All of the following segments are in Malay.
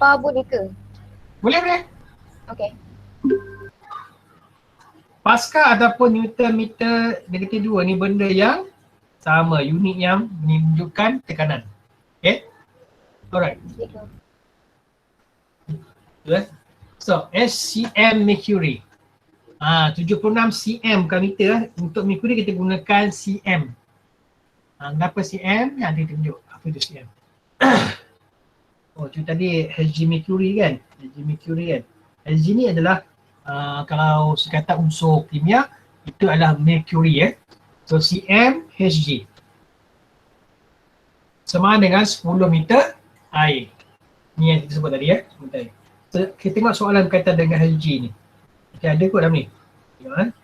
par boleh ke? Boleh. Okay. Pascal ataupun Newton meter negatif 2 ni benda yang sama, unit yang menunjukkan tekanan. Okay? Alright. Cikgu. Betul. So, SCM mercury. 76 cm per meter. Untuk mercury kita gunakan cm. Kenapa cm? Yang dia tunjuk. Apa itu cm? Oh, tu tadi Hg mercury kan? Hg ni adalah kalau sekatan unsur kimia, itu adalah mercury So cm Hg sama dengan 10 meter air. Ni yang kita sebut tadi sebentar. So, kita tengok soalan berkaitan dengan Hg ni. Okay, ada kot dalam ni. Tengok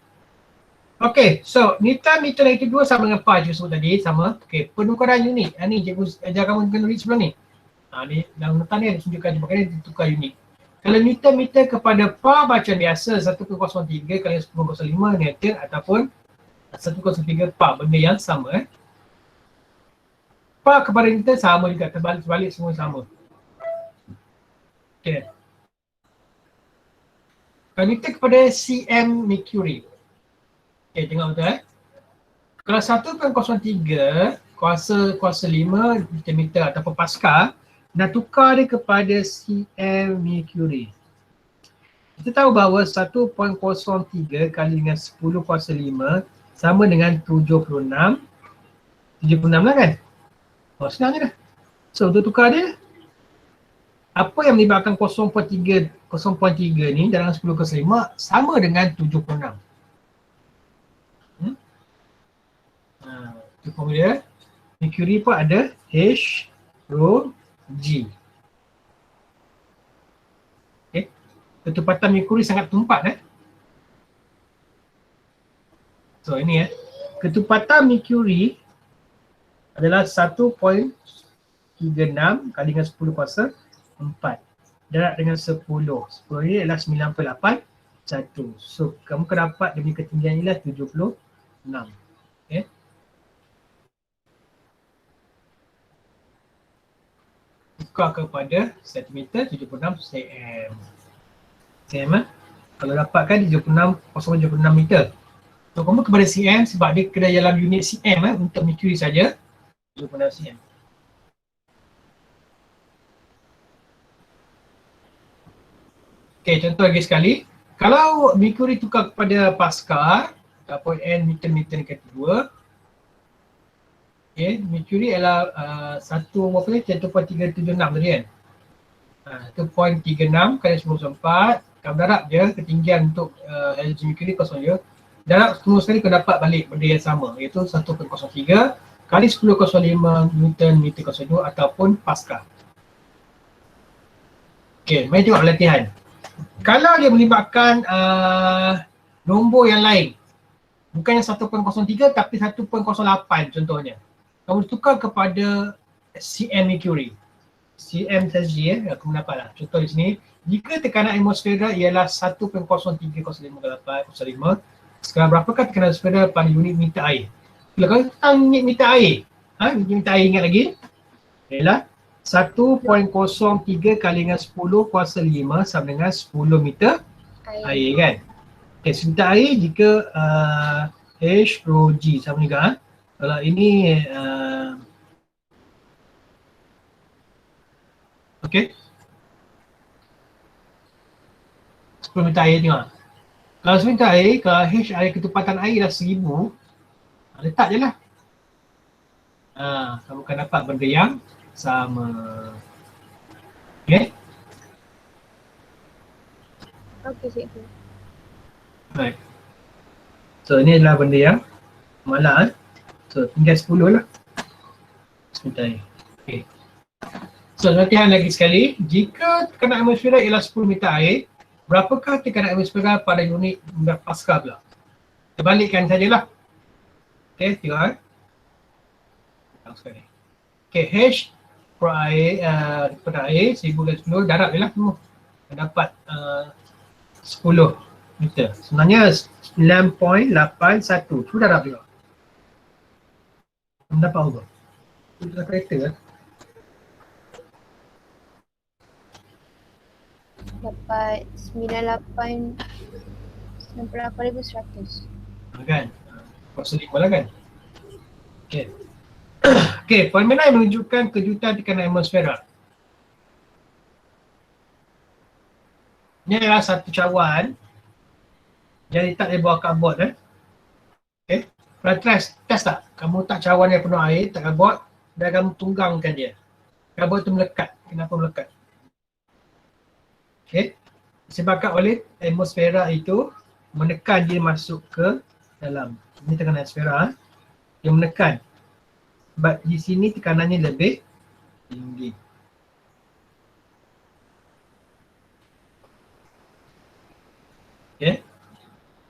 Okay, so Newton meter negatif 2 sama dengan par je sebut tadi, sama. Okay, penukaran unit. Ni cikgu ajar kamu kena tulis sebelum ni. Ni dalam notan ni ada tunjukkan je, maknanya ditukar unit. Kalau Newton meter kepada par bacaan biasa 1.03 kali 10.05 Newton ataupun 1.03 par, benda yang sama Par kepada Newton sama juga, terbalik-balik semua sama. Okay. Kalau Newton kepada cm mercury. Okay, tengok betul Kalau 1.03 kuasa 5 meter ataupun Pascal, nak tukar dia kepada cm mercury. Kita tahu bahawa 1.03 kali dengan 10 kuasa 5 sama dengan 76 lah kan? Senang je dah. So untuk tukar dia, apa yang menyebabkan 0.3 ni dalam 10 kuasa 5 sama dengan 76. Itu formula. Mercury pun ada H rho G. Okay. Ketepatan mercury sangat tumpat So ini ketepatan mercury adalah 1.36 kali dengan 10 kuasa 4. Darab dengan 10. 10 ni adalah 9.81. So kamu akan dapat dia punya ketinggian ialah 76. Okay. Tukar kepada sentimeter 76 cm. Kalau dapatkan 0.76 meter. So kamu kepada cm sebab dia kena dalam unit cm untuk mercury saja. 0.6 cm. Okay, contoh lagi sekali. Kalau mercury tukar kepada Pascal ataupun N meter negatif 2, okay, mercury adalah 1.376 tadi kan. 1.36 kali 10/4. Kamu darab je ketinggian untuk Hg mercury kosong je. Darab semua sekali kau dapat balik benda yang sama, iaitu 1.03 kali 10.05 Newton meter kosong 2 ataupun Pascal. Okay, mari tengok latihan. Kalau dia melibatkan nombor yang lain, bukan yang 1.03 tapi 1.08 contohnya. Kamu tukar kepada cm mercury. cm Hg aku mendapatlah. Contoh di sini, jika tekanan atmosfera ialah 1.030805, sekarang berapakah tekanan atmosfera pada unit meter air? Kalau tentang unit meter air, unit meter air ingat lagi? Ialah 1.03 kali dengan 10 kuasa 5 sama dengan 10 meter air kan? Okay, meter air jika H rho G sama juga. Kalau ini okay, 10 meter air tengok. Kalau 10 meter air, kalau H air ketepatan air dah 1000, letak je lah. Kamu akan dapat benda yang sama. Okay? Okay, cikgu. Right. So ini adalah benda yang malah So tinggal 10 lah. Sebentar. Okay. So latihan lagi sekali. Jika tekanan atmosfera ialah 10 meter air, berapakah tekanan atmosfera pada unit Pascal pula? Terbalikkan sajalah. Okay, tengok sekali. Okay, H per air, pada air 1000 kali 10 darab je lah semua. Dapat 10 meter. Sebenarnya 9.81. Tu darab juga. Mendapat apa? Itu dah kereta lah. dapat 98,100. Kan? Kuasa 5 lah kan? Okay. Okay, fenomena yang menunjukkan kejutan tekanan atmosfera. Ini adalah satu cawan yang letak di bawah kabut. Okay. Pernah test tak? Kamu tak cawan yang penuh air, tak kabut, dan kamu tunggangkan dia. Kabut tu melekat. Kenapa melekat? Okay. Disebabkan oleh atmosfera itu menekan dia masuk ke dalam. Ini tekanan atmosfera. Dia menekan. Sebab di sini tekanannya lebih tinggi. Okay.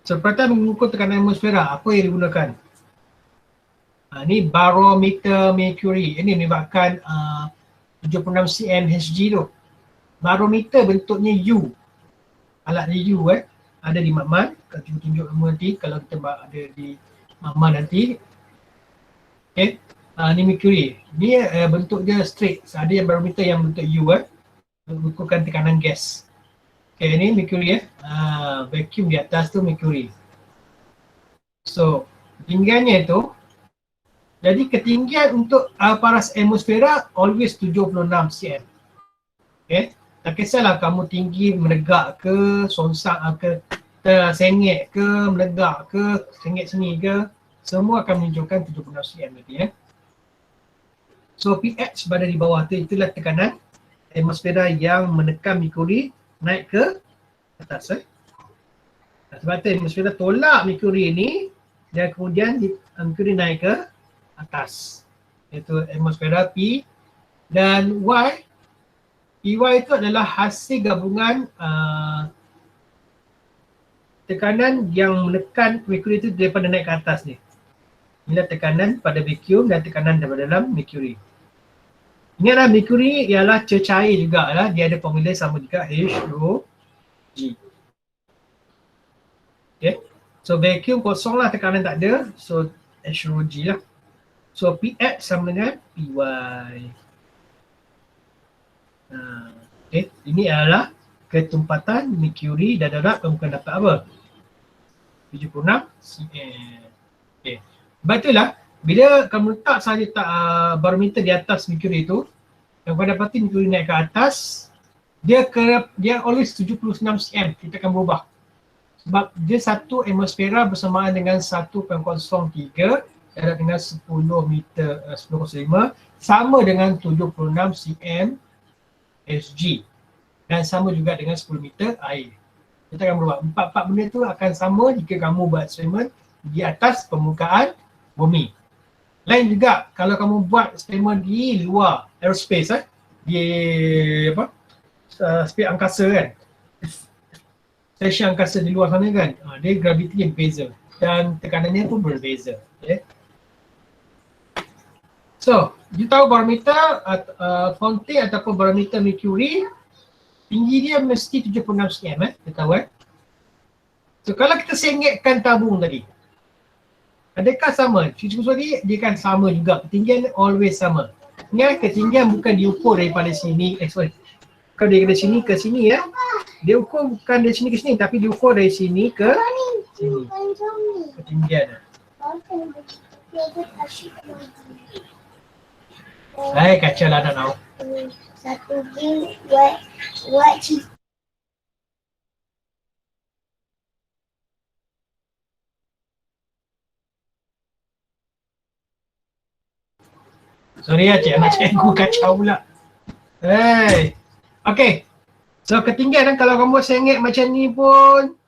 So, pertama mengukur tekanan atmosfera, apa yang digunakan? Ini barometer mercury. Ini menyebabkan 76 cm Hg tu. Barometer bentuknya U. Alat dia U ada di makmal. Kalau cuba tunjuk nama nanti kalau kita ada di makmal nanti. Okay. Ni mercury. Ni bentuk dia straight. So, ada yang barometer yang bentuk U mengukurkan tekanan gas. Okay, ni mercury vacuum di atas tu mercury. So, ketinggiannya itu, jadi ketinggian untuk paras atmosfera always 76 cm. Okay, tak kisahlah kamu tinggi menegak ke, sonsang ke, tersengit ke, menegak ke, sengit sini ke, semua akan menunjukkan 76 cm nanti So pH berada di bawah tu, itulah tekanan atmosfera yang menekan mercury naik ke atas. Sebab tu atmosfera tolak mercury ni dan kemudian mercury naik ke atas. Iaitu atmosfera P dan Y. PY itu adalah hasil gabungan tekanan yang menekan mercury itu daripada naik ke atas ni. Inilah tekanan pada vacuum dan tekanan daripada dalam mercury. Ingatlah mercury ialah cecair juga lah. Dia ada formula sama juga H2G. Okay. So vacuum kosong lah, tekanan tak ada. So H2G lah. So pH sama dengan PY. Okay. Ini adalah ketumpatan mercury dan darab kamu akan dapat apa? 76 cm. Okay. Sebab itulah bila kamu letak saja barometer di atas mercury itu, kamu dapati mercury naik ke atas, dia always 76 cm, kita akan berubah. Sebab dia satu atmosfera bersamaan dengan 1.03 darab dengan 10 meter 10.05 sama dengan 76 cm Hg dan sama juga dengan 10 meter air. Kita akan berubah. Empat benda tu akan sama jika kamu buat eksperimen di atas permukaan bumi. Lain juga kalau kamu buat eksperimen di luar aerospace di space angkasa kan. Stesen angkasa di luar sana kan. Dia gravitinya berbeza dan tekanannya pun berbeza. Okay. So, you tahu barometer Fontaine ataupun barometer mercury tinggi dia mesti 76 cm, kita tahu So, kalau kita sengitkan tabung tadi, adakah sama? Cuci tadi dia kan sama juga, ketinggian always sama. Ingat, ketinggian bukan diukur daripada sini, kalau dari sini ke sini dia ukur bukan dari sini ke sini tapi diukur dari sini ke sini. Ketinggian. Hai, kacau lah nak tahu. Satu game buat cerita. Sorry cik, anak cikgu kacau pula. Hey. Okay. So ketinggian kalau kamu sengit macam ni pun,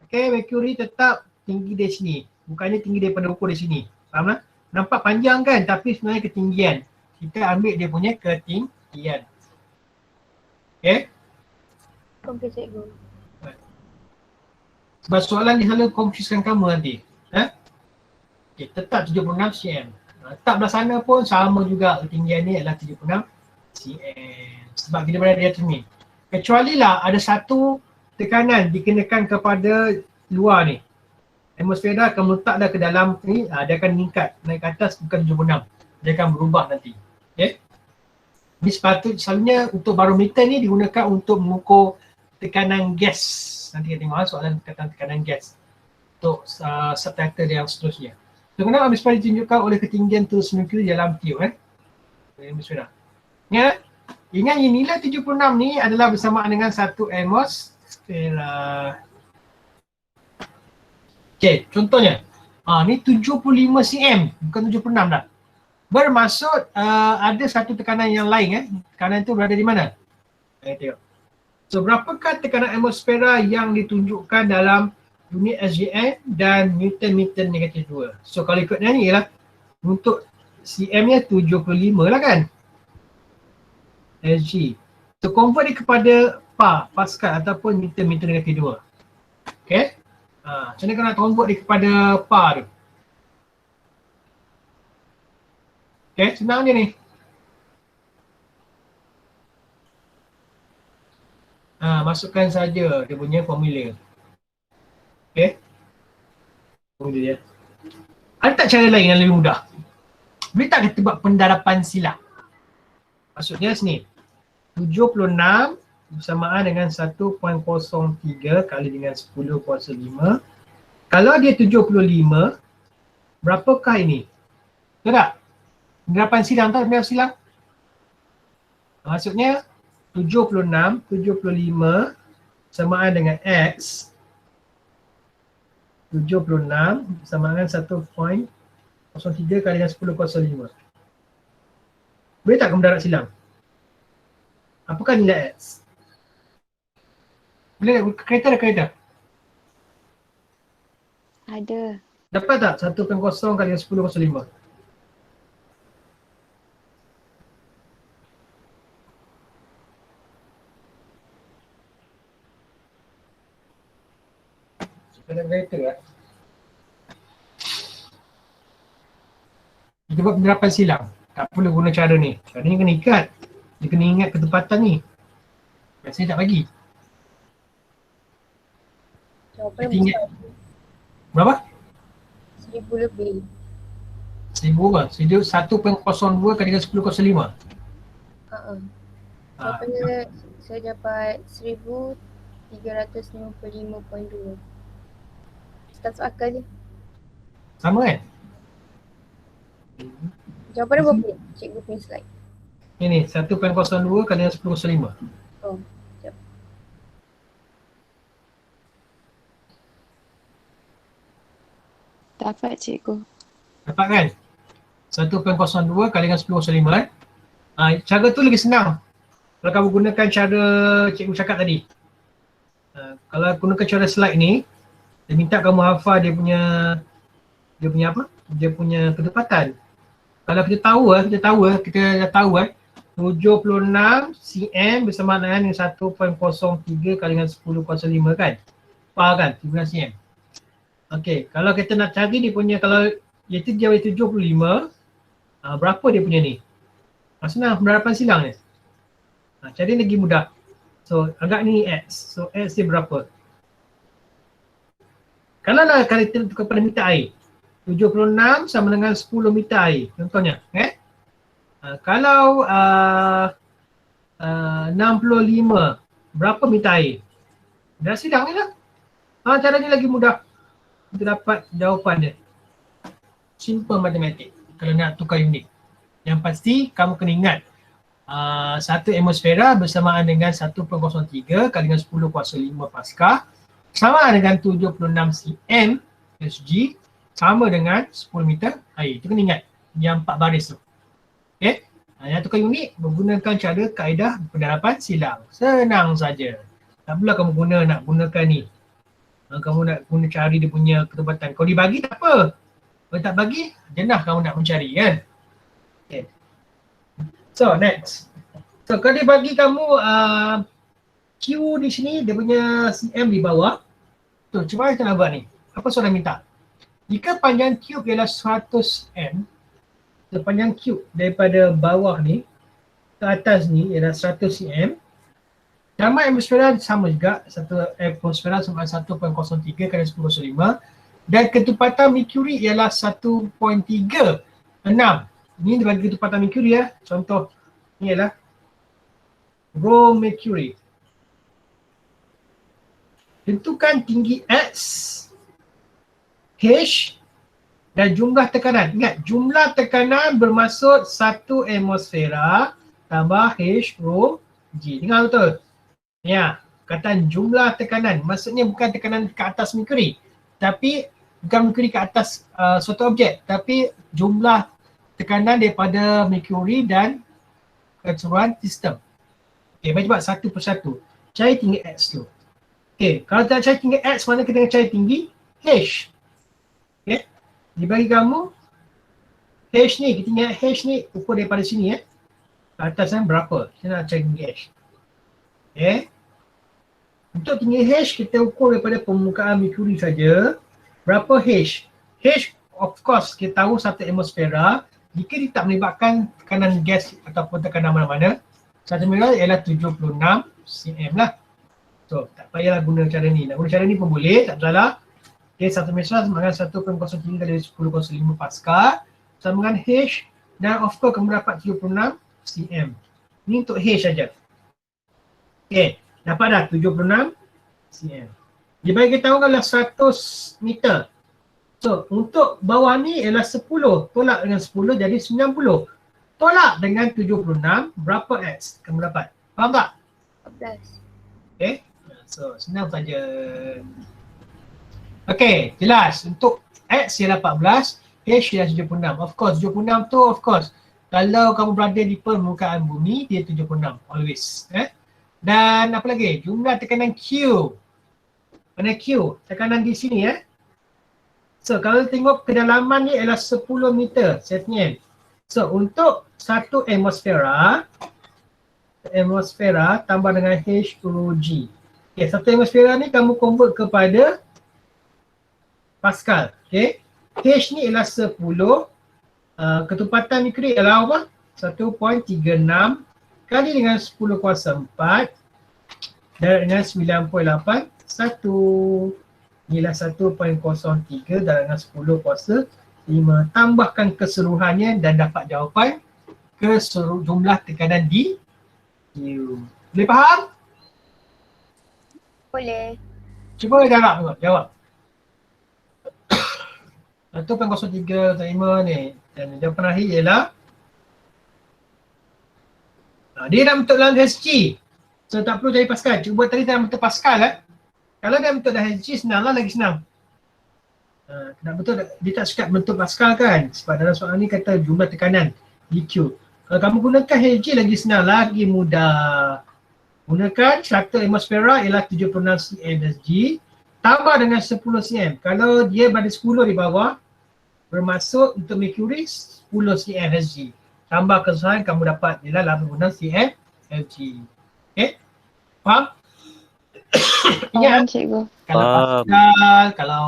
okay, mercury tetap tinggi dari sini. Bukannya tinggi daripada ukur di sini. Faham tak? Nampak panjang kan tapi sebenarnya ketinggian. Kita ambil dia punya ketinggian. Okay? Okey cikgu. Sebab soalan ni selalu confusekan kamu nanti. Okay, tetap 76 cm. Letak belah sana pun sama juga ketinggian ni adalah 76 cm. Sebab kita berada di atas ni. Kecuali lah ada satu tekanan dikenakan kepada luar ni. Atmosfera akan meletak dah ke dalam ni, dia akan meningkat. Naik ke atas bukan 76. Dia akan berubah nanti. Okay? Ini sepatutnya selalunya untuk barometer ni digunakan untuk mengukur tekanan gas. Nanti kita tengok soalan tekanan gas untuk subtitle yang seterusnya. So, kenapa atmosfera ditunjukkan oleh ketinggian terus merkuri dalam tiup atmosfera. Ingat nilai 76 ni adalah bersamaan dengan 1 atmosfera. Okay, contohnya. Ni 75 cm, bukan 76 dah. Bermaksud ada satu tekanan yang lain Tekanan itu berada di mana? Tengok. So, berapakah tekanan atmosfera yang ditunjukkan dalam unit SGN dan Newton-meter negatif 2? So, kalau ikutnya ni ialah untuk cm nya 75 lah kan? SG. So, convert dia kepada Pascal ataupun Newton-meter negatif 2. Okay? Macam mana kau nak convert dia kepada tu? Okay, senang je ni. Masukkan saja dia punya formula. Okay. Formula dia. Ada tak cara lain yang lebih mudah? Boleh tak kita buat pendarapan silap? Maksudnya sini. 76 bersamaan dengan 1.03 kali dengan 10 kuasa 5. Kalau dia 75, berapakah ini? Betul tak? Pendarapan silang tak? Pendarapan silang? Maksudnya 75 samaan dengan X. 76 sama dengan 1.03 kali dengan 10 kuasa 5. Boleh tak kamu darat silang? Apakah nilai X? Boleh tak? Kereta ada kereta? Ada. Dapat tak 1.0 kali dengan 10 kuasa 5? Kereta lah. Kita buat penerapan silang. Tak perlu guna cara ni. Cara ni kena ikat. Dia kena ingat ketepatan ni. Biasanya tak bagi. Jawapan Kita ingat. besar. Berapa? 1000 lebih. 1000 apa? 1.02 kali dengan 10 kuasa 5. Jawapannya saya dapat 1355.2. Tak masuk akal je. Sama kan? Jawapan dia berapa? Cikgu punya slide. Ini 1.02 kali dengan 10 kuasa 5. Oh, sekejap. Dapat cikgu. Dapat kan? 1.02 kali dengan 10 kuasa 5 cara tu lagi senang. Kalau kamu gunakan cara cikgu cakap tadi. Kalau gunakan cara slide ni, dia minta kamu hafal dia punya apa? Dia punya ketepatan. Kalau kita tahu kita dah tahu 76 cm bersama dengan 1.03 kali dengan 10 kuasa 5 kan? Faham kan? 13 cm. Okey, kalau kita nak cari dia punya, kalau iaitu dia 75, berapa dia punya ni? Senang penerapan silang ni. Cari lagi mudah. So, agak ni X. So, X dia berapa? Kalau lah kalau kita tukar pada meter air, 76 sama dengan 10 meter air. Contohnya, kalau 65, berapa meter air? Dah sidang ni lah. Caranya lagi mudah. Kita dapat jawapan dia. Simple matematik kalau nak tukar unit. Yang pasti kamu kena ingat 1 atmosfera bersamaan dengan 1.03 kali dengan 10 kuasa 5 Pascal sama dengan 76 cm SG sama dengan 10 meter air. Itu kena ingat yang 4 baris tu. Okay. Yang tukar unit menggunakan cara kaedah pendarapan silang. Senang saja. Tak perlu kamu nak gunakan ni. Kamu nak guna cari dia punya ketepatan. Kalau dibagi tak apa. Kalau tak bagi, jenah kamu nak mencari kan. Okay. So next. So kalau dia bagi kamu Q di sini, dia punya cm di bawah. Tu, cuba kita nak buat ni. Apa soalan minta? Jika panjang tube ialah 100 m, so panjang tube daripada bawah ni ke atas ni ialah 100 cm. Dalam atmosfera sama juga, satu atmosfera sama 1.03 kali 10 kuasa 5 dan ketepatan merkuri ialah 1.36. Ini dia bagi ketepatan merkuri ya. Contoh ni ialah raw mercury. tentukan tinggi X, H dan jumlah tekanan. Ingat, jumlah tekanan bermaksud 1 atmosfera tambah H rho G. Dengar betul? Ya, perkataan jumlah tekanan. Maksudnya bukan tekanan ke atas merkuri. Tapi bukan merkuri ke atas suatu objek. Tapi jumlah tekanan daripada merkuri dan keseluruhan sistem. Okay, mari buat satu persatu. Cari tinggi X tu. Okay, kalau tak cari tinggi X, mana kita cari tinggi H. Okay, dia bagi kamu H ni, kita ingat H ni ukur daripada sini ya. Atas kan berapa? Kita nak cari tinggi H. Okay. Untuk tinggi H, kita ukur daripada permukaan merkuri saja. Berapa H? H, of course, kita tahu 1 atmosfera. Jika dia tak melibatkan tekanan gas ataupun tekanan mana-mana, 1 atmosfera ialah 76 cm lah. So, tak payahlah guna cara ni. Nak guna cara ni pun boleh, tak salah. Okay, 1 atmosfera sama dengan 1.03 kali 10^5 Pascal. Sama dengan H dan of course kamu dapat 76 cm. Ni untuk H saja. Okay, dapat dah 76 cm. Dia bagi kita tahu kalau 100 meter. So, untuk bawah ni ialah 10. Tolak dengan 10 jadi 90. Tolak dengan 76, berapa X kamu dapat? Faham tak? 14. Okay, so senang saja. Okay, jelas. Untuk X ialah 14, H ialah 76. Of course, 76 tu of course. Kalau kamu berada di permukaan bumi, dia 76. Always. Dan apa lagi? Jumlah tekanan Q. Mana Q? Tekanan di sini So, kalau tengok kedalaman ni ialah 10 meter setnya. So, untuk 1 atmosfera tambah dengan H rho G. Okay, 1 atmosfera ni kamu convert kepada Pascal. Okay. H ni ialah 10. Ketepatan merkuri ialah apa? 1.36 kali dengan 10 kuasa 4 dan dengan 9.81. Inilah 1.03 dan dengan 10 kuasa 5. Tambahkan keseluruhannya dan dapat jawapan keseluruh jumlah tekanan di Q. Boleh faham? Boleh. Cuba jawab. 1.03 5 ni. Dan jawapan akhir ialah dia dah bentuk dalam HG. So tak perlu cari Pascal. Cuba tadi dalam bentuk Pascal Kalau dia bentuk dalam HG senang lah, lagi senang. Nak betul dia tak suka bentuk Pascal kan? Sebab dalam soalan ni kata jumlah tekanan DQ. Kalau kamu gunakan HG lagi senang, lagi mudah. Gunakan 1 atmosfera ialah 76 cm Hg tambah dengan 10 cm. Kalau dia berada 10 di bawah, bermaksud untuk merkuri 10 cm Hg. Tambah keseluruhan kamu dapat ialah 86 cm Hg. Okay? Faham? Ingat cikgu. kalau Pascal, kalau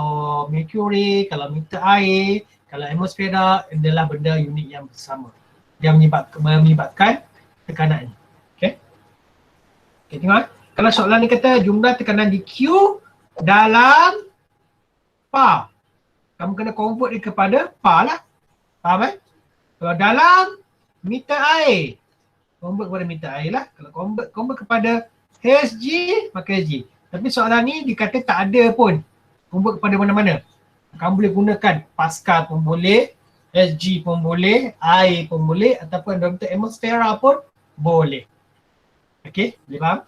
merkuri, kalau meter air, kalau atmosfera adalah benda unit yang bersama. Dia menyebabkan tekanan. Okay? Okay, tengok. Kalau soalan ni kata jumlah tekanan di Q dalam PA. Kamu kena convert dia kepada PA lah. Faham Kalau dalam meter air, convert kepada meter air lah. Kalau convert kepada Hg, maka Hg. Tapi soalan ni dikata tak ada pun convert kepada mana-mana. Kamu boleh gunakan Pascal pun boleh, Hg pun boleh, air pun boleh ataupun dalam bentuk atmosfera pun boleh. Okey, boleh faham?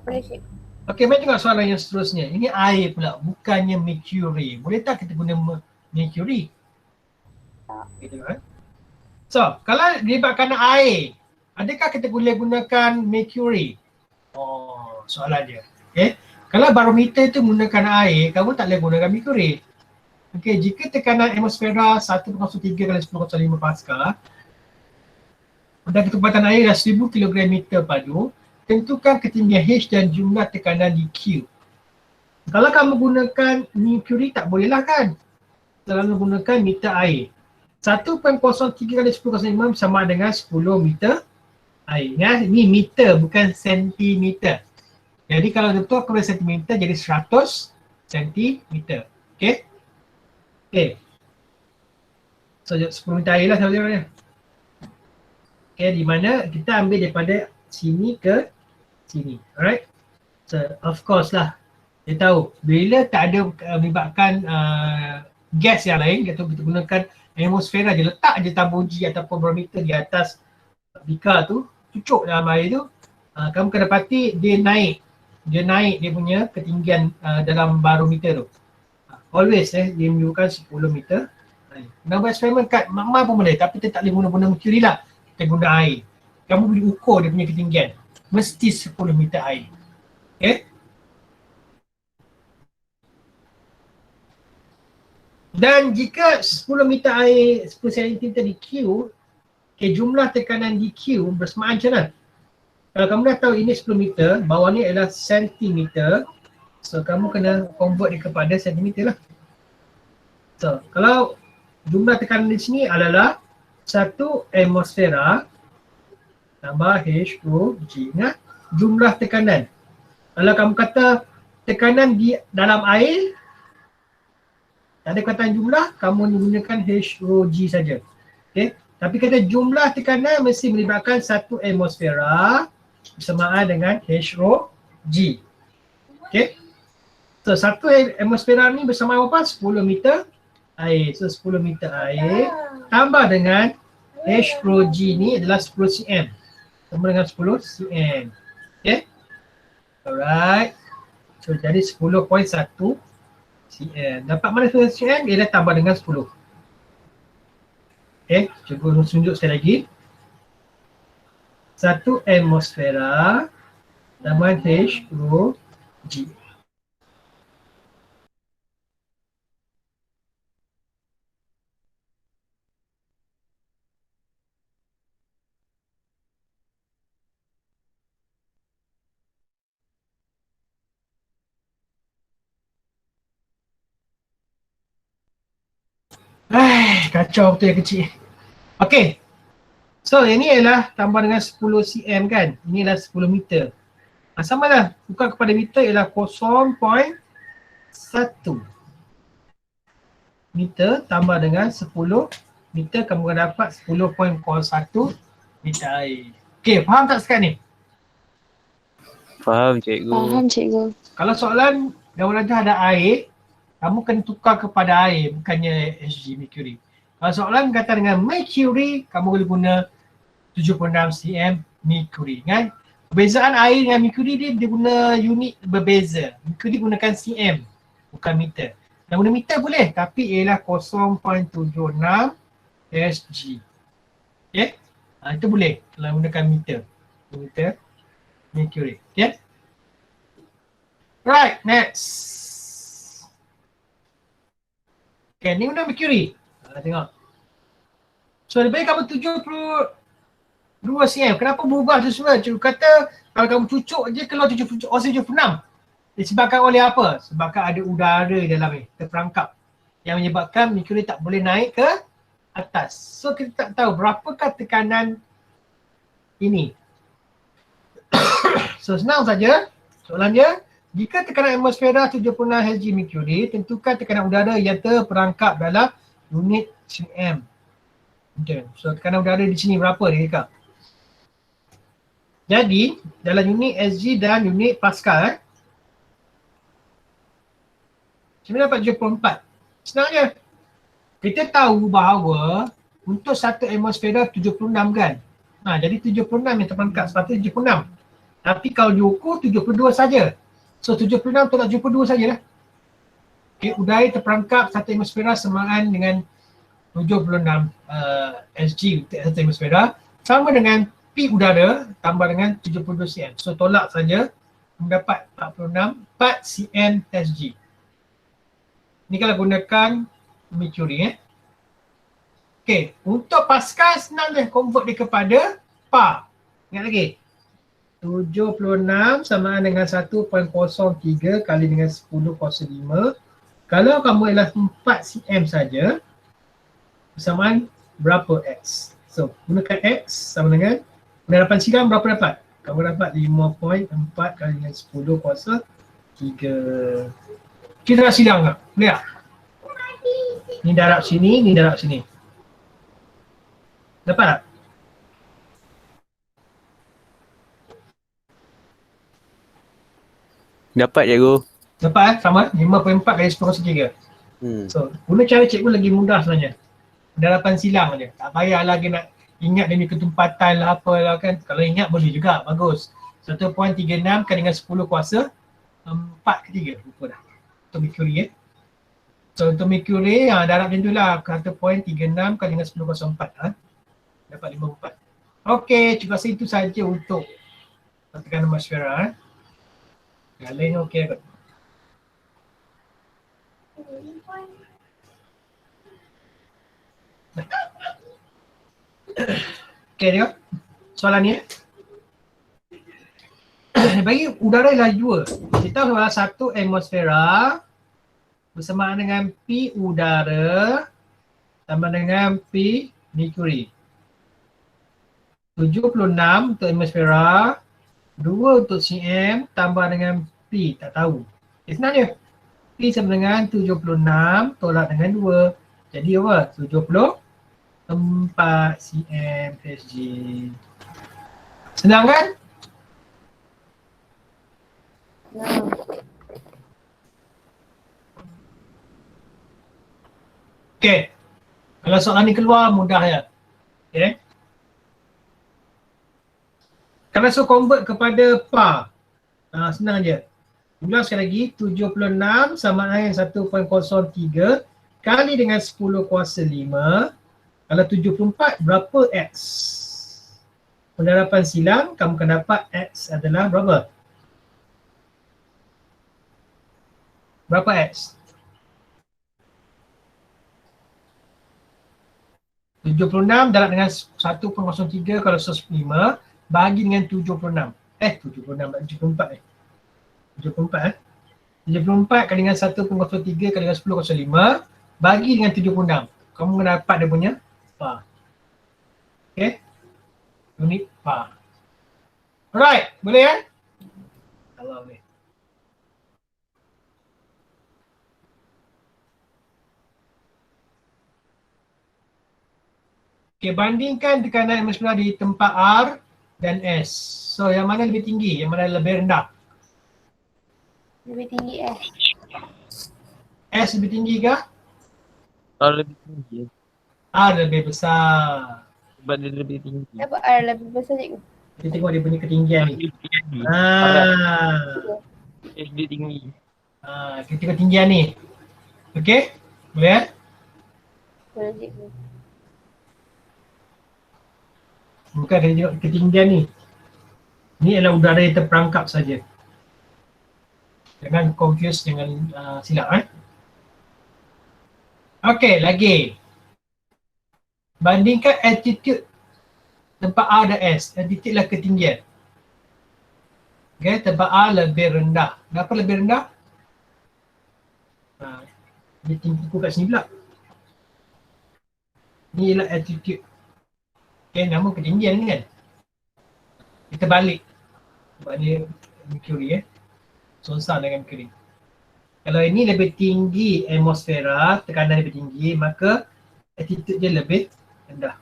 Boleh cik. Okey, mari tengok soalan yang seterusnya. Ini air pula, bukannya mercury. Boleh tak kita guna mercury? Tak. Okay, tengok So, kalau dilibatkan air, adakah kita boleh gunakan mercury? Oh, soalan dia. Okay. Kalau barometer itu menggunakan air, kamu tak boleh gunakan mercury. Okey, jika tekanan atmosfera 1.03 kali 10^5 Pascal dan ketepatan air adalah 1000 kg meter padu, tentukan ketinggian H dan jumlah tekanan di Q. Kalau kamu gunakan mercury tak bolehlah kan? Selalu gunakan meter air. 1.03 kali 10^5 sama dengan 10 meter air. Ya, ini meter bukan sentimeter. Jadi kalau betul aku boleh sentimeter jadi 100 sentimeter. Okey? Okey. So 10 meter air lah sebenarnya. Okey, di mana kita ambil daripada sini ke sini. Alright? So, of course lah, dia tahu bila tak ada melibatkan gas yang lain, kita gunakan atmosfera je, letak je tabung G ataupun barometer di atas bika tu, cucuk dalam air tu, kamu kena dapati dia naik dia punya ketinggian dalam barometer tu. Always dia menunjukkan 10 meter. Nak buat eksperimen kat makmal pun boleh, tapi kita tak boleh guna mercury lah, kita guna air. Kamu boleh ukur dia punya ketinggian, mesti 10 meter air. Okay. Dan jika 10 meter air 10 cm di Q, okay, jumlah tekanan di Q bersamaan macam mana? Kalau kamu dah tahu ini 10 meter, bawah ni adalah sentimeter, so kamu kena convert dia kepada sentimeter lah. So kalau jumlah tekanan di sini adalah 1 atmosfera tambah H2G. Ingat jumlah tekanan. Kalau kamu kata tekanan di dalam air, tak ada kataan jumlah, kamu menggunakan H-rho-G saja. Okay. Tapi kata jumlah tekanan mesti melibatkan 1 atmosfera bersamaan dengan H-rho-G. Okay. So 1 atmosfera ni bersamaan apa? 10 meter air. So 10 meter air tambah dengan H-rho-G ni adalah 10 cm. Sama dengan 10 cm. Okay. Alright. So jadi 10.1 cm. Dapat mana 10 cm? Dia dah tambah dengan 10. Okay, cuba tunjuk sekali lagi. 1 atmosfera tambah H2G. Kacau betul yang kecil. Okay. So yang ni adalah tambah dengan 10 cm kan. Ini adalah 10 meter. Sama lah. Bukan kepada meter ialah 0.1 meter tambah dengan 10 meter. Kamu akan dapat 10.01 meter air. Okay, faham tak sekarang ni? Faham cikgu. Faham cikgu. Kalau soalan dalam rajah ada air, kamu kena tukar kepada air, bukannya Hg mercury. Kalau soalan berkaitan dengan mercury, kamu boleh guna 76 cm mercury kan. Perbezaan air dengan mercury dia guna unit berbeza. Mercury gunakan cm, bukan meter. Yang guna meter boleh, tapi ialah 0.76 Hg. Okay? Itu boleh kalau gunakan meter. Meter mercury. Okay? Right, next. Okay, ni guna mercury. Tengok. So lebih baik kamu 72 cm. Kenapa berubah tu semua? Cikgu kata kalau kamu cucuk je keluar 76. Disebabkan oleh apa? Sebabkan ada udara dalam ni, terperangkap. Yang menyebabkan mercury tak boleh naik ke atas. So kita tak tahu berapakah tekanan ini. So senang saja. Soalan dia, jika tekanan atmosfera 76 Hg mercury, tentukan tekanan udara yang terperangkap dalam unit cm. Okay. So tekanan udara di sini berapa dia cakap? Jadi dalam unit Sg dan unit Pascal 974. Senang je. Kita tahu bahawa untuk satu atmosfera 76 kan. Jadi 76 yang terperangkap, sepatutnya 76. Tapi kalau diukur 72 saja. So 76 tolak 72 sajalah. Okay, udara terperangkap satu atmosfera semaan dengan 76 Sg satu atmosfera sama dengan P udara tambah dengan 72 cm. So tolak saja mendapat 46 4 cm Sg. Ni kalau gunakan mercury Okay, untuk Pascal senang je convert dia kepada PA. Ingat lagi? 76 sama dengan 1.03 kali dengan 10 kuasa 5. Kalau kamu ialah 4 cm saja, bersamaan berapa X? So, gunakan X sama dengan penerapan silang berapa dapat? Kamu dapat 5.4 kali dengan 10 kuasa 3. Kita nak silang tak? Boleh tak? Ni darab sini, ni darab sini. Dapat tak? Dapat cikgu. Dapat sama 5.4 kali 10 kosong 3. So guna cara cikgu lagi mudah sebenarnya. Penerapan silang je. Tak payah lagi nak ingat demi ketumpatan lah apalah kan. Kalau ingat boleh juga, bagus. 1.36 kali dengan 10 kuasa 4/3. Lupa dah. Untuk Mercury So untuk Mercury, darab macam tu lah. 1.36 kali dengan 10 kuasa 4. Dapat 54. Okey, cikgu rasa itu saja untuk tekanan atmosfera. Yang lain okey kot. Okey tengok soalan ni bagi udara laju kita tahu satu atmosfera bersamaan dengan P udara tambah dengan P Mercury. 76 untuk atmosfera, 2 untuk cm tambah dengan P tak tahu. Senang je. P sama dengan 76 tolak dengan 2. Jadi apa? 74 cm Hg. Senang kan? Nah, Okey. Kalau soalan ni keluar mudah ya. Okey. Kalau so convert kepada par. Senang je. Ulang sekali lagi 76 sama dengan 1.03 kali dengan 10 kuasa 5. Kalau 74 berapa X? Penerapan silang kamu akan dapat X adalah berapa? Berapa X? 76 darab dengan 1.03 kalau 105 bagi dengan 76. 74 74 kali dengan 1.03 kali dengan 10.05 bagi dengan 76. Kamu dapat dia punya par. Okay. Unit par. Alright, boleh kan? Allah boleh. Okay, bandingkan tekanan atmosfera di tempat R dan S. So, yang mana lebih tinggi? Yang mana lebih rendah? lebih tinggi S lebih tinggi ke? Kalau lebih tinggi. R lebih besar. Sebab dia lebih tinggi. Kenapa R lebih besar cikgu? Kita tengok dia punya ketinggian ni. Dia tinggi. Kita tengok ketinggian ni. Okay? Boleh? Boleh cikgu. Bukan dia tengok ketinggian ni. Ni adalah udara yang terperangkap saja. Jangan confuse dengan silap. Okey, lagi. Bandingkan altitude tempat R dan S. Altitude lah ketinggian. Okay, tempat R lebih rendah. Kenapa lebih rendah? Dia tinggi kat sini pula. Ni ialah altitude. Okay, nama ketinggian ni kan. Kita balik. Sebab dia Mercury Sonsang dengan Mercury. Kalau ini lebih tinggi atmosfera, tekanan lebih tinggi, maka altitude dia lebih rendah.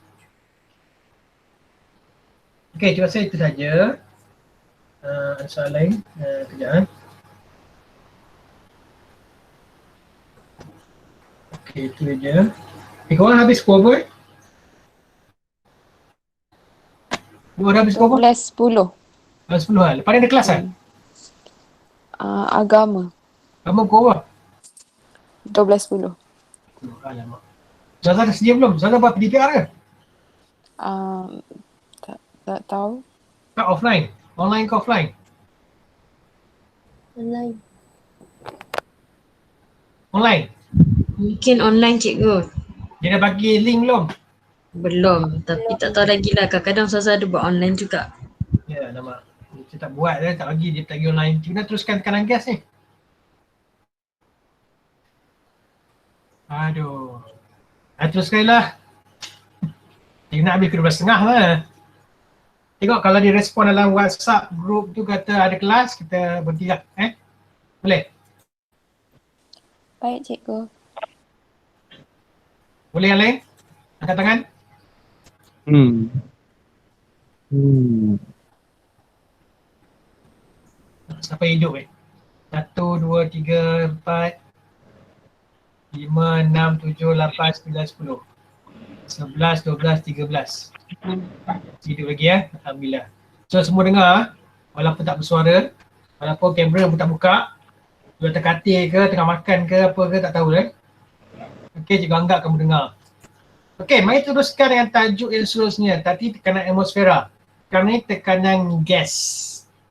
Okey, terima kasih itu saja. Ada soalan lain? Kejap. Okey, itu je. Korang habis skor apa? Korang habis skor apa? 12.10. 10 lah. Lepas ni ada kelas kan? Agama. Kamu kau apa? 12.10. Alamak. Zaza dah sedia belum? Zaza buat PDPR ke? Tak tahu. Tak offline? Online ke offline? Online. Online? Mungkin online cikgu. Dia dah bagi link belum? Belum. Tapi tak tahu lagi lah. Kadang-kadang Ustazah ada buat online juga. Ya, nama. Dia tak buat tak bagi, dia tak pergi online. Kita nak teruskan tekanan gas ni. Aduh. Terus sekali lah. Kita nak habis ke 12.30 lah. Tengok kalau dia respon dalam WhatsApp group tu kata ada kelas, kita berhenti lah. Boleh? Baik cikgu. Boleh yang lain? Angkat tangan. Siapa hidup 1, 2, 3, 4, 5, 6, 7, 8, 9, 10. 11, 12, 13. Hidup lagi ya. Alhamdulillah. So semua dengar, walaupun tak bersuara, walaupun kamera pun tak buka, duduk atas katil ke, tengah makan ke, apa ke, tak tahu kan. Okey, cikgu anggap kamu dengar. Okey, mari teruskan dengan tajuk yang seterusnya. Tadi tekanan atmosfera. Sekarang ni tekanan gas.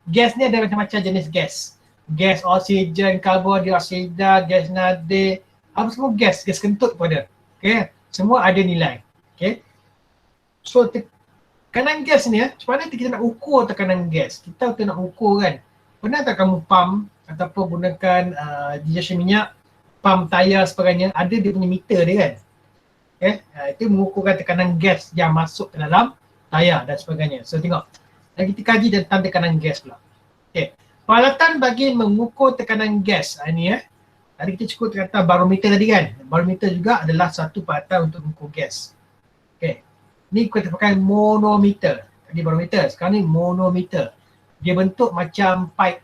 Gas ni ada macam-macam jenis gas. Gas oksigen, karbon dioksida, gas nadi, apa semua gas, gas kentut pun ada. Okey, semua ada nilai. Okey. So tekanan gas ni macam mana kita nak ukur tekanan gas? Kita nak ukur kan. Pernah tak kamu pump ataupun gunakan injection minyak, pump tayar sebagainya, ada dia punya meter dia kan. Okay. Itu mengukurkan tekanan gas yang masuk ke dalam tayar dan sebagainya. So tengok. Dan kita kaji tentang tekanan gas pula. Okay. Peralatan bagi mengukur tekanan gas. Ini tadi kita cukup kata barometer tadi kan. Barometer juga adalah satu peralatan untuk mengukur gas. Okay. Ni kita pakai monometer. Tadi barometer, sekarang ni monometer. Dia bentuk macam pipe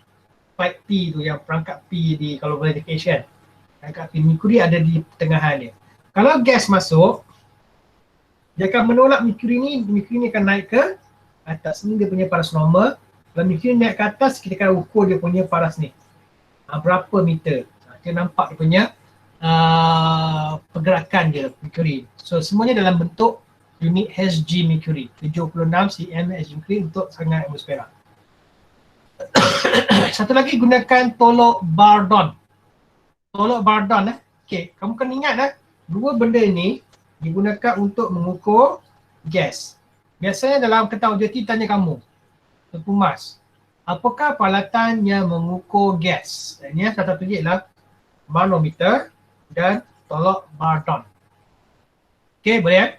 P tu, yang perangkat P di kalau boleh education. Perangkat P merkuri ada di pertengahan dia. Kalau gas masuk, dia akan menolak merkuri ni akan naik ke atas. Ni dia punya paras normal. Kalau merkuri naik ke atas, kita akan ukur dia punya paras ni. Berapa meter. Kita nampak dia punya pergerakan dia merkuri. So semuanya dalam bentuk unit Hg merkuri. 76 cm Hg merkuri untuk sangat atmosfera. Satu lagi gunakan tolok Bardon. Tolok Bardon okey, kamu kena ingat dua benda ni digunakan untuk mengukur gas. Biasanya dalam ketauan JT tanya kamu, Pumas, apakah peralatan yang mengukur gas? Ini satu je ialah manometer dan tolok Bardon. Okey, boleh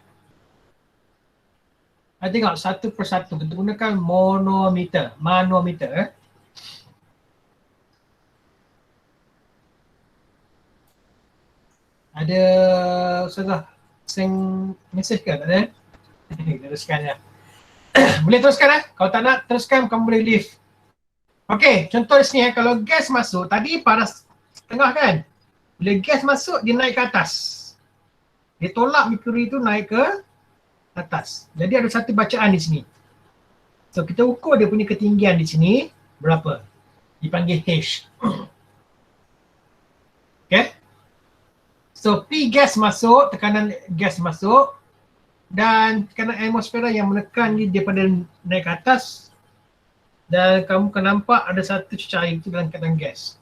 tengok satu persatu. Kita gunakan manometer. Ada Ustazah send mesej ke? Tak ada? Teruskan ya. Boleh teruskan Kalau tak nak teruskan kamu boleh leave. Okey, contoh di sini kalau gas masuk, tadi paras tengah kan? Bila gas masuk dia naik ke atas. Dia tolak merkuri tu naik ke atas. Jadi ada satu bacaan di sini. So kita ukur dia punya ketinggian di sini berapa? Dipanggil H. Okay. So P gas masuk, tekanan gas masuk dan tekanan atmosfera yang menekan ni daripada naik ke atas dan kamu akan nampak ada satu cecair itu dalam tekanan gas.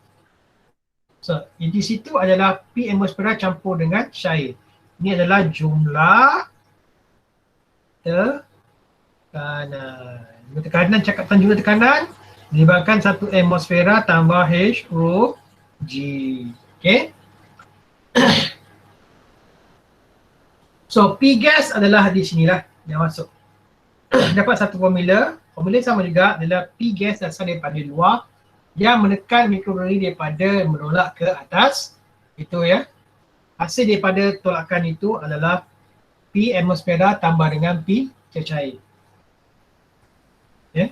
So di situ adalah P atmosfera campur dengan cair. Ini adalah jumlah tekanan, cakapkan jumlah tekanan menyebabkan satu atmosfera tambah H rho G. Okay. So P gas adalah di sinilah yang masuk. Dapat satu formula. Formula sama juga adalah P gas asal daripada luar yang menekan merkuri daripada menolak ke atas. Itu ya. Hasil daripada tolakan itu adalah P atmosfera tambah dengan P cair. Okay.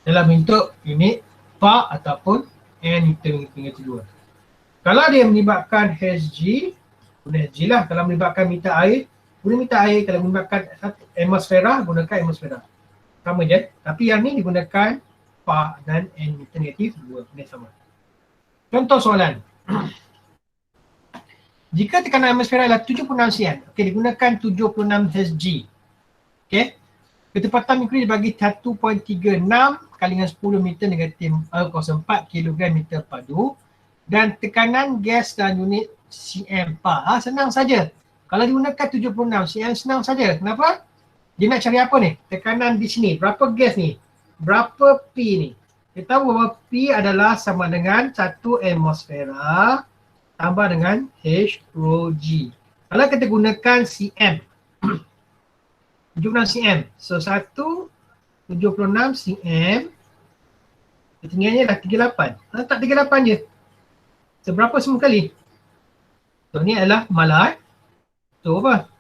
Dalam bentuk unit PA ataupun N meter kedua. Kalau dia menyebabkan Hg, guna Hg lah. Kalau menyebabkan meter air, guna meter air. Kalau menyebabkan atmosfera, gunakan atmosfera. Sama je. Tapi yang ni digunakan PA dan N meter negatif dua. Ini sama. Contoh soalan. Jika tekanan atmosfera adalah 76 cm, okey, digunakan 76 Hg. Okey. Ketepatan merkuri dibagi 1.36 kali dengan 10 meter negatif 0.4 kg meter padu dan tekanan gas dan unit cm PA. Senang saja. Kalau digunakan 76 cm senang saja. Kenapa? Dia nak cari apa ni? Tekanan di sini. Berapa gas ni? Berapa P ni? Kita tahu bahawa P adalah sama dengan 1 atmosfera tambah dengan H rho G. Kalau kita gunakan cm, 76 cm. So 76 cm, ketinggiannya dah 38. Tak 38 je. So berapa semua kali? So ni adalah malah. So apa?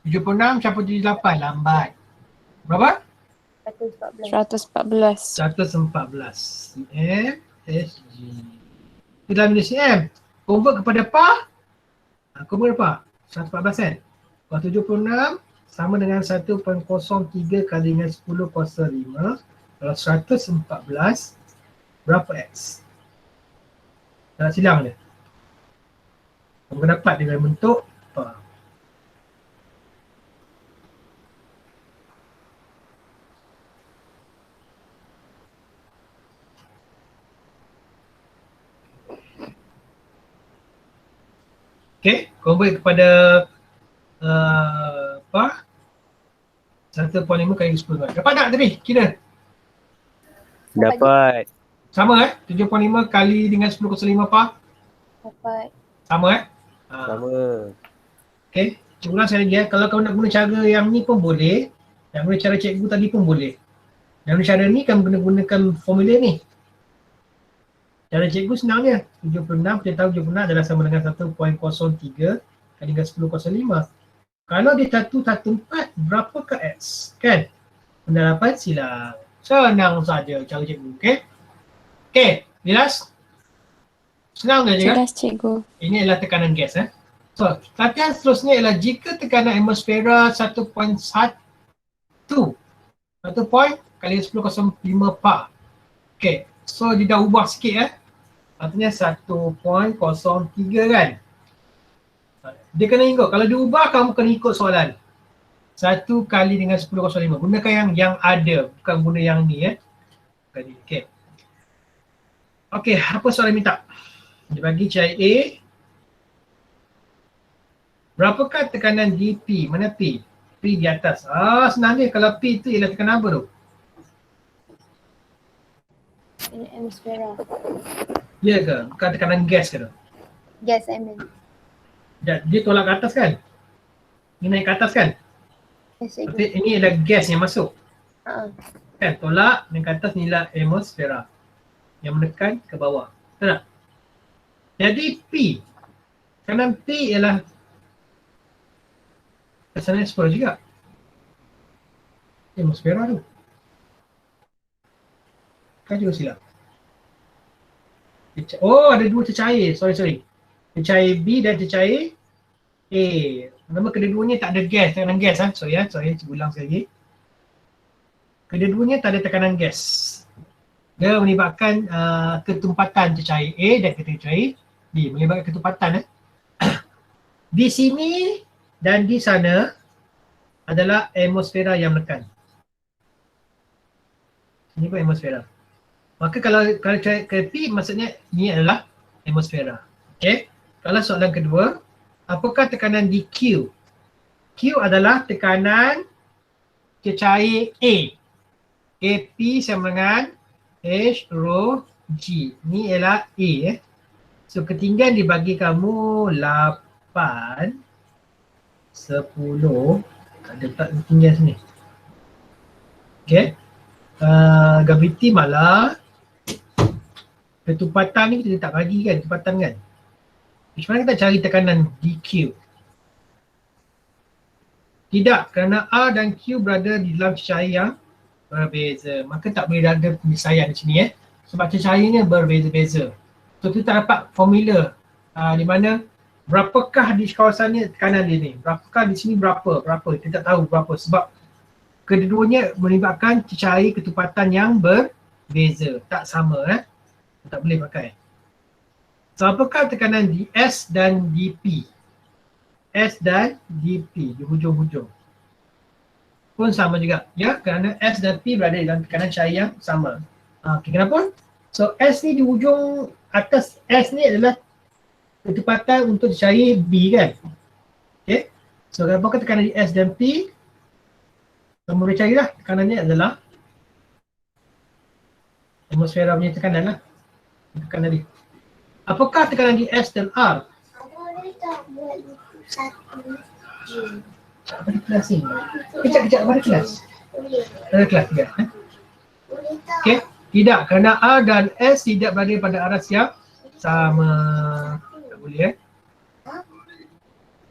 76 campur 78, lambat. Berapa? 114. 114. 114 cm SG. Dalam unit cm, convert kepada par, convert kepada par, 114 kan. Kalau 76 sama dengan 1.03 kali dengan 10 kuasa 5. Kalau 114, berapa X? Tak silang dia. Kamu dapat dengan bentuk par. Okay, convert kepada apa? 1.5 kali 10. Dapat tak tadi? Kira. Dapat. Sama 7.5 kali dengan 10 kuasa 5 par. Dapat. Sama Sama. Okay, ulang sekali lagi kalau kau nak guna cara yang ni pun boleh. Yang guna cara cikgu tadi pun boleh. Dan guna cara ni kamu kena gunakan formula ni. Cara cikgu senang dia. 76, kita tahu 76 adalah sama dengan 1.03 kali dengan 10 kuasa 5. Kalau dia 114, berapakah X? Kan? Pendalapan silang. Senang saja cara cikgu, okay? Okay, jelas? Senang saja kan? Jelas cikgu. Ini adalah tekanan gas. So, latihan seterusnya ialah jika tekanan atmosfera 1.1 point kali 10 kuasa 5 par. Okay, so dia dah ubah sikit artinya 1.03 kan. Dia kena ikut, kalau dia ubah kamu kena ikut soalan. 1 kali dengan 10 kuasa 5. Gunakan yang ada, bukan guna yang ni Okay. Okay, apa soalan minta? Dia bagi cair A. Berapakah tekanan dP? Mana P? P di atas. Senang dia. Kalau P tu ialah tekanan apa tu? Ini atmosfera. Ya ke? Bukan tekanan gas ke tu? Gas, I mean. Dia tolak ke atas kan? Dia naik ke atas kan? Yes, cikgu. Tapi ini adalah gas yang masuk. Kan? Tolak naik ke atas ni adalah atmosfera. Yang menekan ke bawah. Betul tak? Jadi P. Tekanan P ialah kesanan eksplor juga. Atmosfera tu. Kan juga silap. Oh, ada dua tercair. Sorry. Tercair B dan tercair A. Nama kedua-duanya tak ada gas, tekanan gas Sorry, cikgu ulang sekali lagi. Kedua-duanya tak ada tekanan gas. Dia menyebabkan ketumpatan tercair A dan tercair B. Menyebabkan ketumpatan Di sini dan di sana adalah atmosfera yang menekan. Ini pun atmosfera. Maka kalau cair ke P, maksudnya ini adalah atmosfera. Okay. Kalau soalan kedua, apakah tekanan di Q? Q adalah tekanan cecair A. AP sama dengan H rho G. Ini ialah A. So ketinggian dibagi kamu 8, 10. Ada tak ketinggian sini? Okay. Graviti malah ketumpatan ni kita tak bagi kan, ketumpatan kan. Macam mana kita cari tekanan dQ? Tidak, kerana A dan Q berada di dalam cecair yang berbeza. Maka tak boleh ada penyelesaian di sini sebab cecairnya berbeza-beza. So kita tak dapat formula di mana berapakah di kawasan ni tekanan dia ni. Berapakah di sini berapa. Kita tak tahu berapa sebab kedua-duanya menyebabkan cecair ketumpatan yang berbeza. Tak sama tak boleh pakai. So apakah tekanan di S dan dP? S dan dP di hujung-hujung pun sama juga kerana S dan P berada dalam tekanan cair yang sama. Kenapa? So S ni di hujung atas S ni adalah ketumpatan untuk cair B kan. Okay. So apakah tekanan di S dan P? Kamu boleh carilah tekanannya adalah atmosfera punya tekanan tekanan dia. Apakah tekanan di S dan R? Boleh tak buat satu G? Pada kelas ni. Kejap, pada kelas. Boleh. Pada kelas tidak. Boleh tak? Okay. Tidak, kerana R dan S tidak berada pada aras yang sama. Tak boleh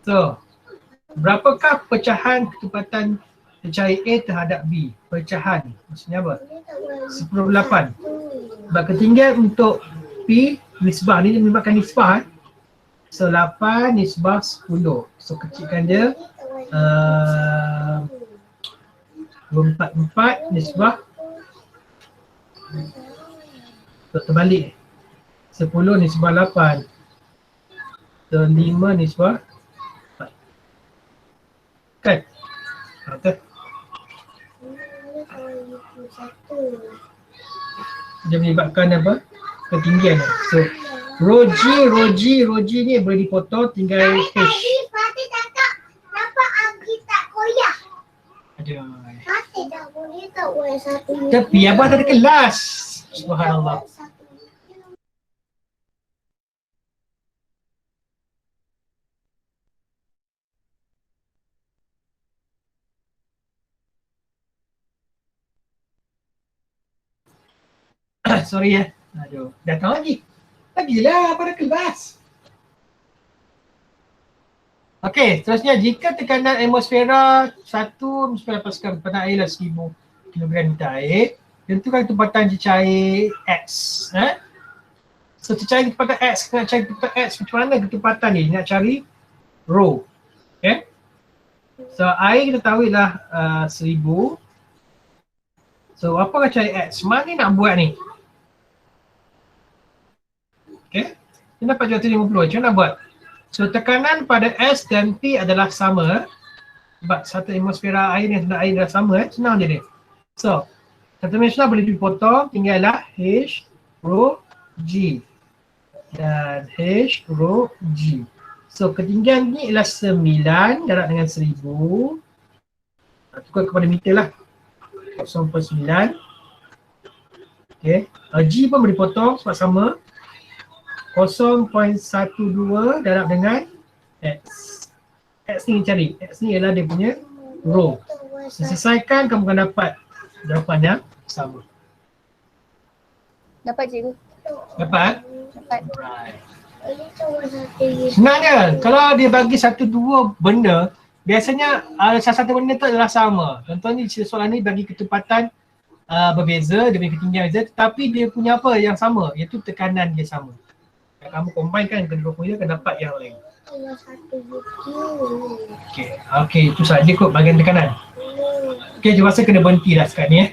So, berapakah pecahan ketumpatan Kita cari A terhadap B. Pecahan. Maksudnya apa? Boleh tak buat 10/8. satu? Sebab ketinggian untuk P, nisbah ni dia melibatkan nisbah. So 8 nisbah 10. So kecilkan dia. Boleh tak buat 244 nisbah. So terbalik. 10 nisbah 8. So 5 nisbah 4. Kan? Betul. Boleh tak buat satu? Dia menyebabkan apa? Ketinggian. So rho G ni boleh dipotong tinggal H. Fatih cakap dapat Agi tak koyak. Aduh. Fatih tak boleh tak buat satu? Tapi abang tak ada kelas. Subhanallah. Sorry ya. Aduh, datang lagi. Lagilah pada kelas. Okey, seterusnya jika tekanan atmosfera 1 Pascal pada air 1000 kg liter air, tentukan ketepatan cecair X. So cecair ketepatan X, nak cari ketepatan X macam mana ketepatan ni? Nak cari rho. Okay. So air kita tahu ialah 1000. So apa nak cari X? Mana nak buat ni? Okay. Kita dapat 250. Macam mana nak buat? So tekanan pada S dan P adalah sama. Sebab satu atmosfera air dan air adalah sama. Senang je dia. So satu dimensional boleh dipotong. Tinggallah H rho G. Dan H rho G. So ketinggian ni ialah 9 darab dengan 1000. Tukar kepada meter lah. 0.9. Okay. G pun boleh potong sebab sama. 0.12 darab dengan X. X ni cari. X ni ialah dia punya rho. Selesaikan kamu akan dapat jawapan yang sama. Dapat cikgu. Dapat? Dapat. Alright. Boleh tak buat satu? Senangnya kalau dia bagi satu dua benda, biasanya salah satu benda tu adalah sama. Contohnya soalan ni bagi ketepatan berbeza, dia punya ketinggian berbeza, tetapi dia punya apa yang sama, iaitu tekanan dia sama. Kamu combine kedua punya akan dapat yang lain. Kalau satu video. Okey, itu saja kot bahagian tekanan. Okey, saya rasa kena berhenti dah sekarang ni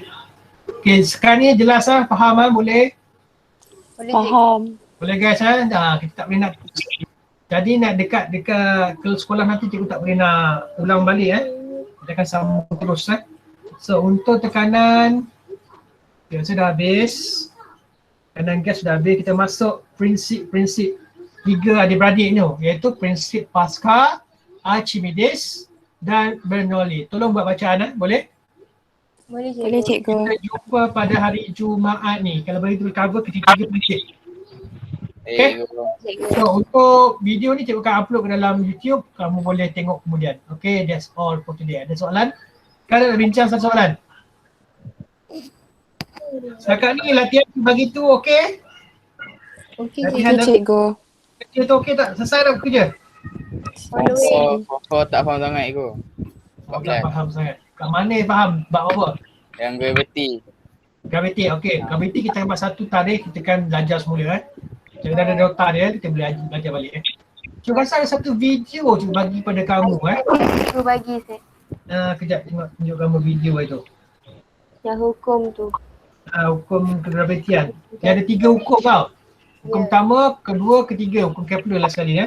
Okey, sekarang ni jelas faham boleh? Boleh cikgu. Faham. Boleh guys kita tak boleh nak. Jadi nak dekat ke sekolah nanti cikgu tak boleh nak ulang balik Kita akan sambung terus So untuk tekanan saya dah habis. Tekanan gas sudah habis, kita masuk prinsip-prinsip 3 adik-beradik ni, iaitu prinsip Pascal, Archimedes dan Bernoulli. Tolong buat bacaan boleh? Boleh cikgu. Boleh cikgu. Kita jumpa pada hari Jumaat ni. Kalau boleh cover ketiga prinsip. Okay? Cikgu. So untuk video ni cikgu akan upload ke dalam YouTube, kamu boleh tengok kemudian. Okay, that's all for today. Ada soalan? Sekarang nak bincang satu soalan. Setakat ni latihan bagi tu okay? Okey Latihan cikgu. Okey cikgu. kerja tu okay tak? Selesai dah kerja? On the way. Kau tak faham sangat Iko. Tak faham sangat. Kat mana faham? Bab apa? Yang gravity. Gravity, okay. Gravity kita buat satu tarikh, kita kan belajar semula Kita dah ada nota dia, kita boleh belajar balik Cuma rasa ada satu video cikgu bagi pada kamu Cikgu bagi saya. Kejap tunjuk kamu video itu. Yang hukum tu. Hukum kegravitian. Dia ada 3 hukum tau. Hukum pertama, kedua, ketiga. Hukum Kepler lah sekali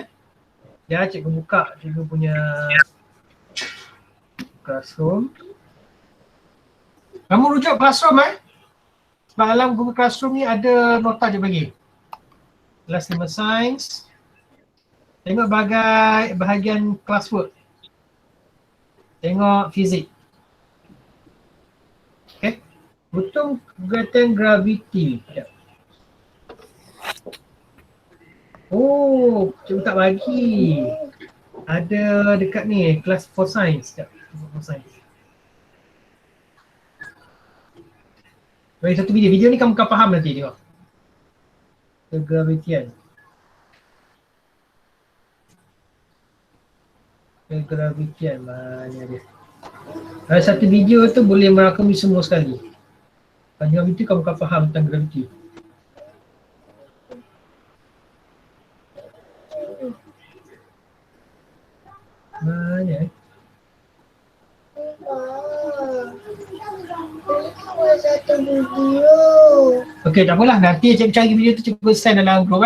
Ya, cikgu buka cikgu punya classroom. Kamu rujuk classroom Sebab dalam Google Classroom ni ada nota je bagi. Kelas 5 Sains. Tengok bahagian classwork. Tengok fizik. Okay. Hitung gerakan graviti. Oh, cikgu tak bagi. Ada dekat ni, kelas 4 Science. Sekejap, 4 Science. Bagi satu video. Video ni kamu akan faham nanti tengok. Kegravitian. Kegravitian mana dia? Satu video tu boleh merakami semua sekali. Kalau dengan itu kamu akan faham tentang graviti. Banyak eh. Buat satu video. Okey, tak apalah. Nanti cikgu cari video tu, cikgu send dalam group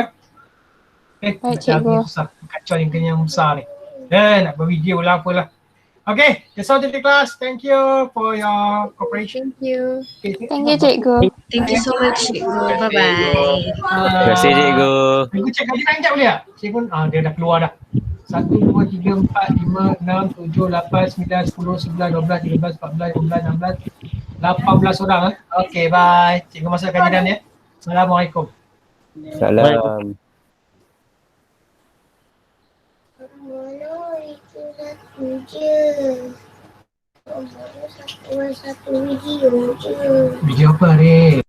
Baik, nak cikgu. cari susah. Kacau yang besar ni. Nak buat video lah apalah. Okay, that's all today class. Thank you for your cooperation. Thank you. Okay, Thank you, cikgu. Thank you so much, cikgu. Bye-bye. Terima kasih cikgu. Cikgu cek kajian sekejap boleh tak? Cikgu, dia dah keluar dah. 1, 2, 3, 4, 5, 6, 7, 8, 9, 10, 11, 12, 13, 14, 15, 16, 18 orang. Okay, bye. Cikgu masuk kajian ya. Assalamualaikum. Salam. Mana itu satu je. Mana satu video je. Video apa ni?